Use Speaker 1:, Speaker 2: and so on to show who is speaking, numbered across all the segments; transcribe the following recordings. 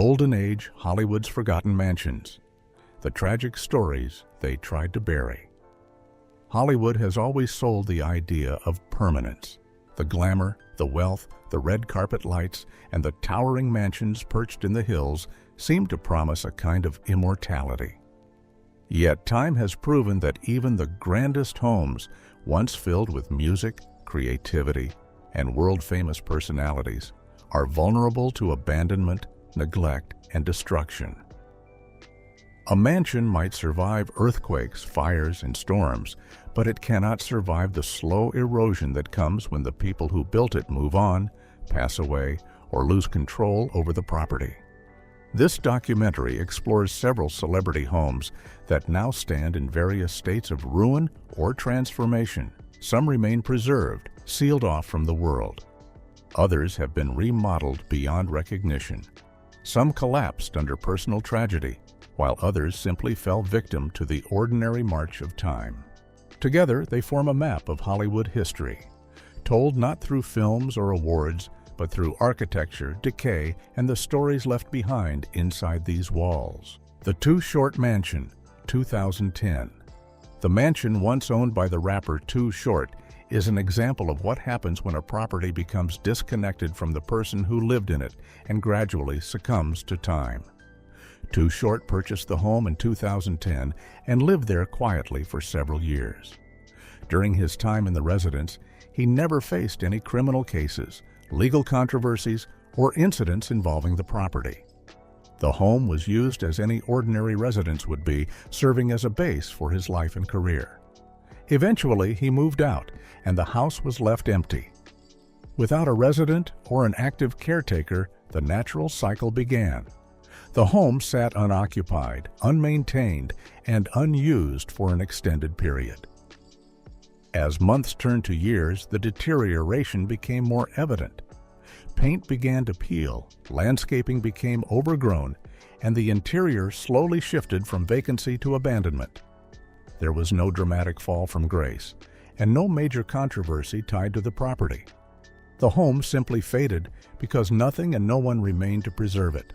Speaker 1: Golden Age Hollywood's forgotten mansions, the tragic stories they tried to bury. Hollywood has always sold the idea of permanence. The glamour, the wealth, the red carpet lights, and the towering mansions perched in the hills seem to promise a kind of immortality. Yet time has proven that even the grandest homes, once filled with music, creativity, and world-famous personalities, are vulnerable to abandonment, neglect, and destruction. A mansion might survive earthquakes, fires, and storms, but it cannot survive the slow erosion that comes when the people who built it move on, pass away, or lose control over the property. This documentary explores several celebrity homes that now stand in various states of ruin or transformation. Some remain preserved, sealed off from the world. Others have been remodeled beyond recognition. Some collapsed under personal tragedy, while others simply fell victim to the ordinary march of time. Together, they form a map of Hollywood history, told not through films or awards, but through architecture, decay, and the stories left behind inside these walls. The Too Short Mansion, 2010. The mansion once owned by the rapper Too Short is an example of what happens when a property becomes disconnected from the person who lived in it and gradually succumbs to time. Too Short purchased the home in 2010 and lived there quietly for several years. During his time in the residence, he never faced any criminal cases, legal controversies, or incidents involving the property. The home was used as any ordinary residence would be, serving as a base for his life and career. Eventually, he moved out, and the house was left empty. Without a resident or an active caretaker, the natural cycle began. The home sat unoccupied, unmaintained, and unused for an extended period. As months turned to years, the deterioration became more evident. Paint began to peel, landscaping became overgrown, and the interior slowly shifted from vacancy to abandonment. There was no dramatic fall from grace, and no major controversy tied to the property. The home simply faded because nothing and no one remained to preserve it.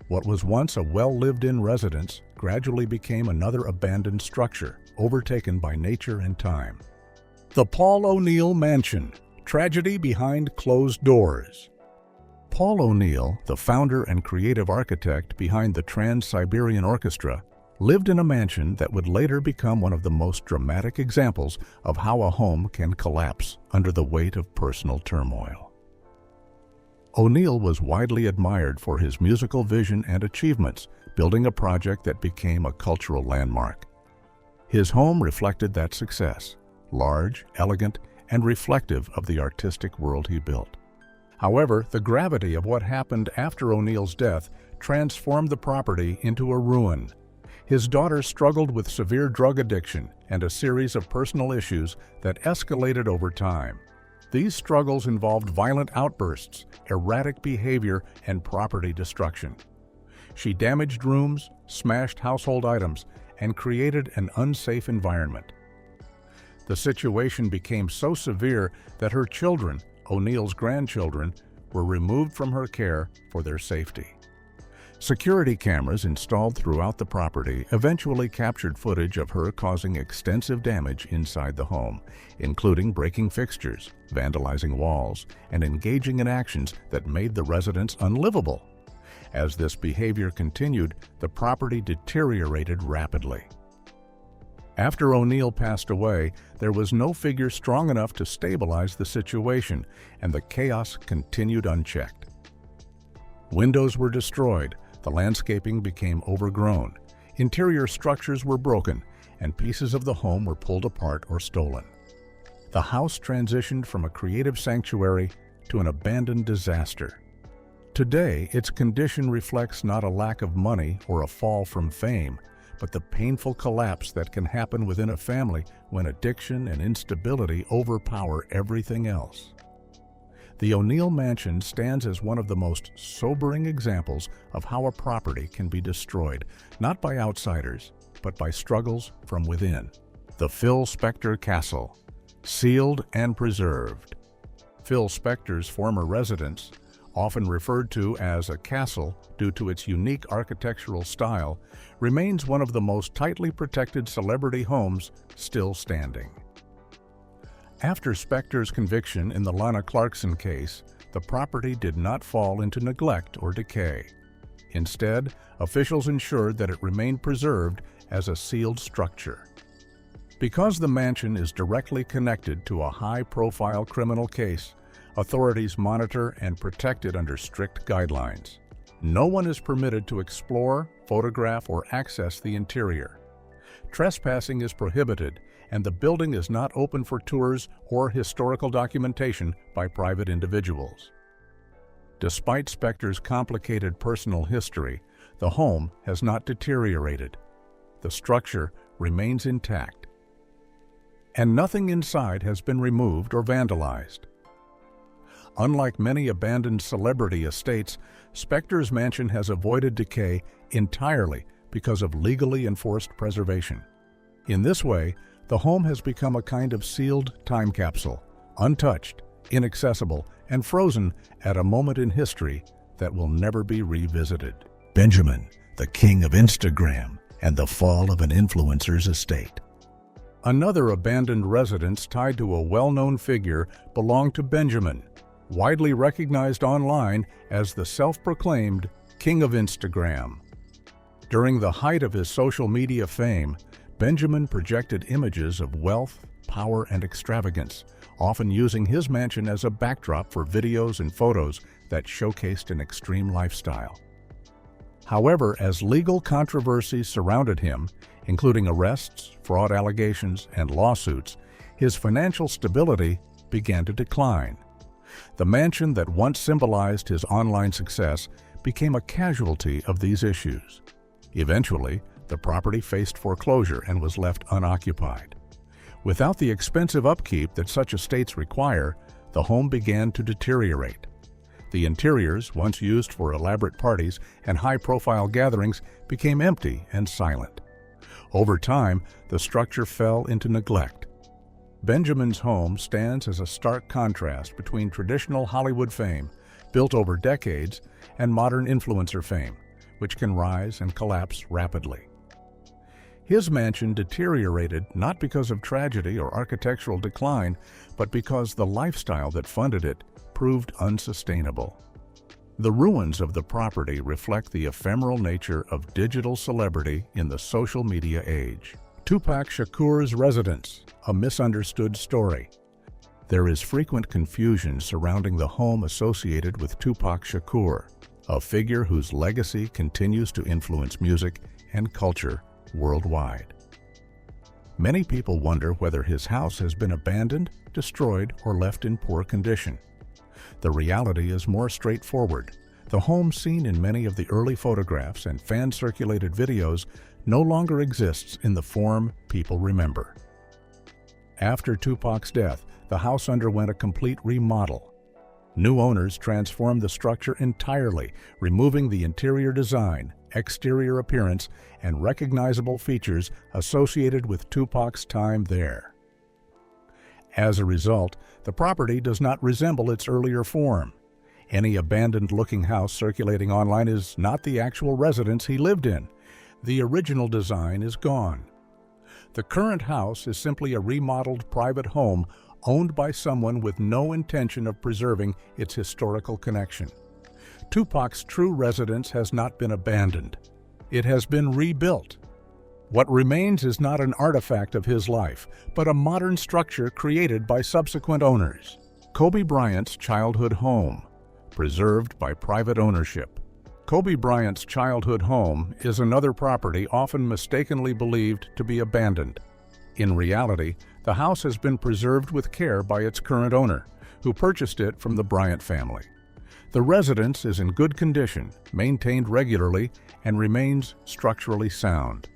Speaker 1: What was once a well-lived-in residence gradually became another abandoned structure, overtaken by nature and time. The Paul O'Neill Mansion, tragedy behind closed doors. Paul O'Neill, the founder and creative architect behind the Trans-Siberian Orchestra, lived in a mansion that would later become one of the most dramatic examples of how a home can collapse under the weight of personal turmoil. O'Neill was widely admired for his musical vision and achievements, building a project that became a cultural landmark. His home reflected that success, large, elegant, and reflective of the artistic world he built. However, the gravity of what happened after O'Neill's death transformed the property into a ruin. His daughter struggled with severe drug addiction and a series of personal issues that escalated over time. These struggles involved violent outbursts, erratic behavior, and property destruction. She damaged rooms, smashed household items, and created an unsafe environment. The situation became so severe that her children, O'Neill's grandchildren, were removed from her care for their safety. Security cameras installed throughout the property eventually captured footage of her causing extensive damage inside the home, including breaking fixtures, vandalizing walls, and engaging in actions that made the residence unlivable. As this behavior continued, the property deteriorated rapidly. After O'Neill passed away, there was no figure strong enough to stabilize the situation, and the chaos continued unchecked. Windows were destroyed, the landscaping became overgrown, interior structures were broken, and pieces of the home were pulled apart or stolen. The house transitioned from a creative sanctuary to an abandoned disaster. Today, its condition reflects not a lack of money or a fall from fame, but the painful collapse that can happen within a family when addiction and instability overpower everything else. The O'Neill Mansion stands as one of the most sobering examples of how a property can be destroyed, not by outsiders, but by struggles from within. The Phil Spector Castle, sealed and preserved. Phil Spector's former residence, often referred to as a castle due to its unique architectural style, remains one of the most tightly protected celebrity homes still standing. After Spector's conviction in the Lana Clarkson case, the property did not fall into neglect or decay. Instead, officials ensured that it remained preserved as a sealed structure. Because the mansion is directly connected to a high-profile criminal case, authorities monitor and protect it under strict guidelines. No one is permitted to explore, photograph, or access the interior. Trespassing is prohibited, and the building is not open for tours or historical documentation by private individuals. Despite Spector's complicated personal history, the home has not deteriorated. The structure remains intact, and nothing inside has been removed or vandalized. Unlike many abandoned celebrity estates, Spector's mansion has avoided decay entirely because of legally enforced preservation. In this way, the home has become a kind of sealed time capsule, untouched, inaccessible, and frozen at a moment in history that will never be revisited. Benjamin, the king of Instagram, and the fall of an influencer's estate. Another abandoned residence tied to a well-known figure belonged to Benjamin, widely recognized online as the self-proclaimed King of Instagram. During the height of his social media fame, Benjamin projected images of wealth, power, and extravagance, often using his mansion as a backdrop for videos and photos that showcased an extreme lifestyle. However, as legal controversies surrounded him, including arrests, fraud allegations, and lawsuits, his financial stability began to decline. The mansion that once symbolized his online success became a casualty of these issues. Eventually, the property faced foreclosure and was left unoccupied. Without the expensive upkeep that such estates require, the home began to deteriorate. The interiors, once used for elaborate parties and high-profile gatherings, became empty and silent. Over time, the structure fell into neglect. Benjamin's home stands as a stark contrast between traditional Hollywood fame, built over decades, and modern influencer fame, which can rise and collapse rapidly. His mansion deteriorated not because of tragedy or architectural decline, but because the lifestyle that funded it proved unsustainable. The ruins of the property reflect the ephemeral nature of digital celebrity in the social media age. Tupac Shakur's residence, a misunderstood story. There is frequent confusion surrounding the home associated with Tupac Shakur, a figure whose legacy continues to influence music and culture worldwide. Many people wonder whether his house has been abandoned, destroyed, or left in poor condition. The reality is more straightforward. The home seen in many of the early photographs and fan-circulated videos no longer exists in the form people remember. After Tupac's death, the house underwent a complete remodel. New owners transformed the structure entirely, removing the interior design, exterior appearance, and recognizable features associated with Tupac's time there. As a result, the property does not resemble its earlier form. Any abandoned-looking house circulating online is not the actual residence he lived in. The original design is gone. The current house is simply a remodeled private home owned by someone with no intention of preserving its historical connection. Tupac's true residence has not been abandoned. It has been rebuilt. What remains is not an artifact of his life, but a modern structure created by subsequent owners. Kobe Bryant's childhood home, preserved by private ownership. Kobe Bryant's childhood home is another property often mistakenly believed to be abandoned. In reality, the house has been preserved with care by its current owner, who purchased it from the Bryant family. The residence is in good condition, maintained regularly, and remains structurally sound.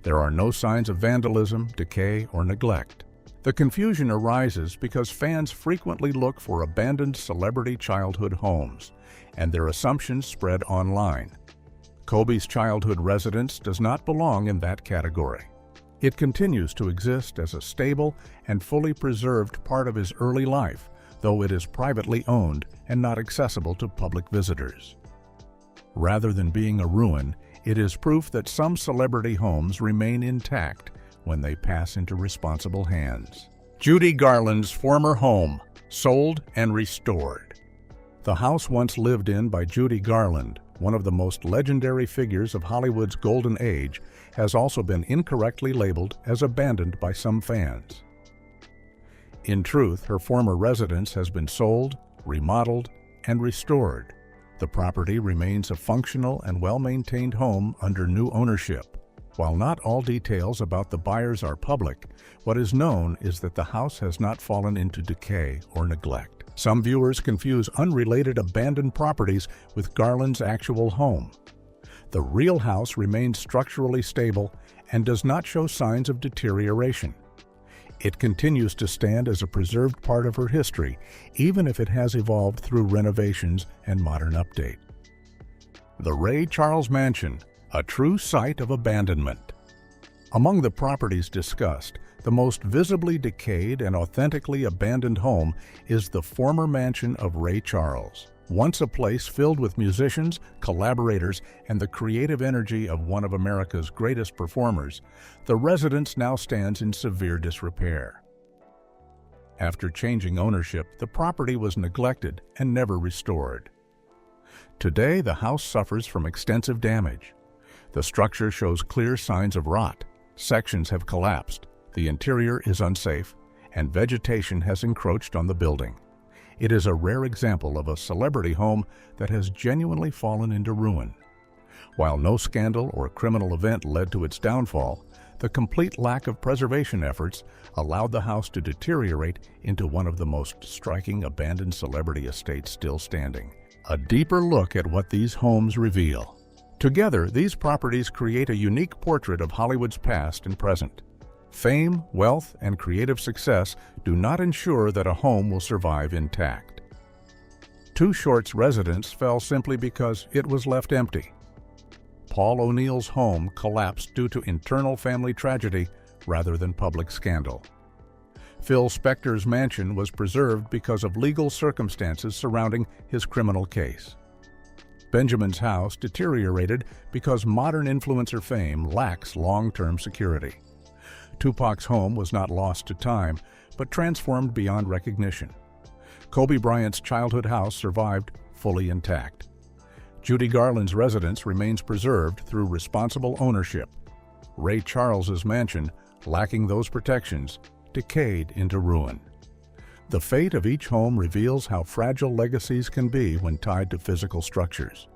Speaker 1: There are no signs of vandalism, decay, or neglect. The confusion arises because fans frequently look for abandoned celebrity childhood homes, and their assumptions spread online. Kobe's childhood residence does not belong in that category. It continues to exist as a stable and fully preserved part of his early life, though it is privately owned and not accessible to public visitors. Rather than being a ruin, it is proof that some celebrity homes remain intact when they pass into responsible hands. Judy Garland's former home, sold and restored. The house once lived in by Judy Garland, one of the most legendary figures of Hollywood's golden age, has also been incorrectly labeled as abandoned by some fans. In truth, her former residence has been sold, remodeled, and restored. The property remains a functional and well-maintained home under new ownership. While not all details about the buyers are public, what is known is that the house has not fallen into decay or neglect. Some viewers confuse unrelated abandoned properties with Garland's actual home. The real house remains structurally stable and does not show signs of deterioration. It continues to stand as a preserved part of her history, even if it has evolved through renovations and modern update. The Ray Charles Mansion, a true site of abandonment. Among the properties discussed, the most visibly decayed and authentically abandoned home is the former mansion of Ray Charles. Once a place filled with musicians, collaborators, and the creative energy of one of America's greatest performers, the residence now stands in severe disrepair. After changing ownership, the property was neglected and never restored. Today, the house suffers from extensive damage. The structure shows clear signs of rot, sections have collapsed, the interior is unsafe, and vegetation has encroached on the building. It is a rare example of a celebrity home that has genuinely fallen into ruin. While no scandal or criminal event led to its downfall, the complete lack of preservation efforts allowed the house to deteriorate into one of the most striking abandoned celebrity estates still standing. A deeper look at what these homes reveal. Together, these properties create a unique portrait of Hollywood's past and present. Fame, wealth, and creative success do not ensure that a home will survive intact. Too Short's residence fell simply because it was left empty. Paul O'Neill's home collapsed due to internal family tragedy rather than public scandal. Phil Spector's mansion was preserved because of legal circumstances surrounding his criminal case. Benjamin's house deteriorated because modern influencer fame lacks long-term security. Tupac's home was not lost to time, but transformed beyond recognition. Kobe Bryant's childhood house survived fully intact. Judy Garland's residence remains preserved through responsible ownership. Ray Charles's mansion, lacking those protections, decayed into ruin. The fate of each home reveals how fragile legacies can be when tied to physical structures.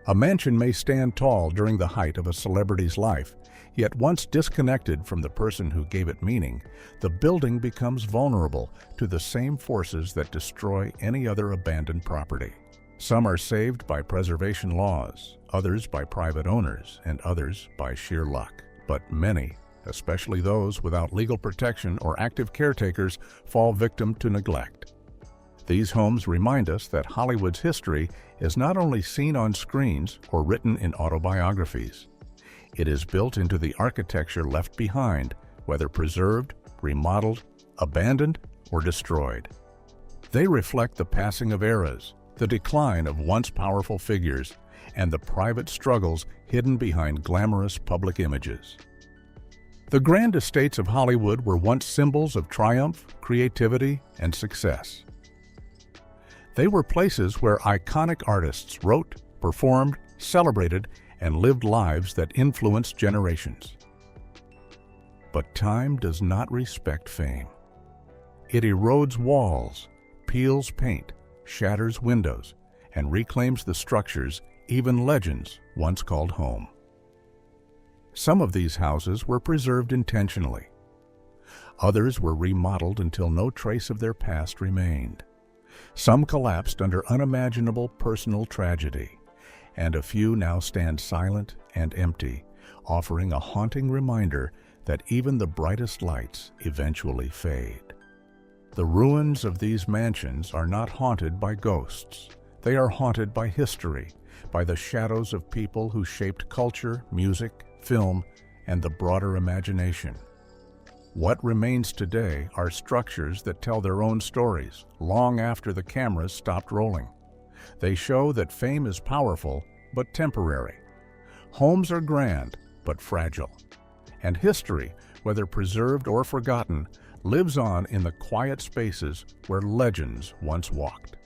Speaker 1: A mansion may stand tall during the height of a celebrity's life, yet once disconnected from the person who gave it meaning, the building becomes vulnerable to the same forces that destroy any other abandoned property. Some are saved by preservation laws, others by private owners, and others by sheer luck. But many, especially those without legal protection or active caretakers, fall victim to neglect. These homes remind us that Hollywood's history is not only seen on screens or written in autobiographies. It is built into the architecture left behind, whether preserved, remodeled, abandoned, or destroyed. They reflect the passing of eras, the decline of once powerful figures, and the private struggles hidden behind glamorous public images. The grand estates of Hollywood were once symbols of triumph, creativity, and success. They were places where iconic artists wrote, performed, celebrated, and lived lives that influenced generations. But time does not respect fame. It erodes walls, peels paint, shatters windows, and reclaims the structures, even legends, once called home. Some of these houses were preserved intentionally. Others were remodeled until no trace of their past remained. Some collapsed under unimaginable personal tragedy, and a few now stand silent and empty, offering a haunting reminder that even the brightest lights eventually fade. The ruins of these mansions are not haunted by ghosts. They are haunted by history, by the shadows of people who shaped culture, music, film, and the broader imagination. What remains today are structures that tell their own stories long after the cameras stopped rolling. They show that fame is powerful but temporary. Homes are grand but fragile. And history, whether preserved or forgotten, lives on in the quiet spaces where legends once walked.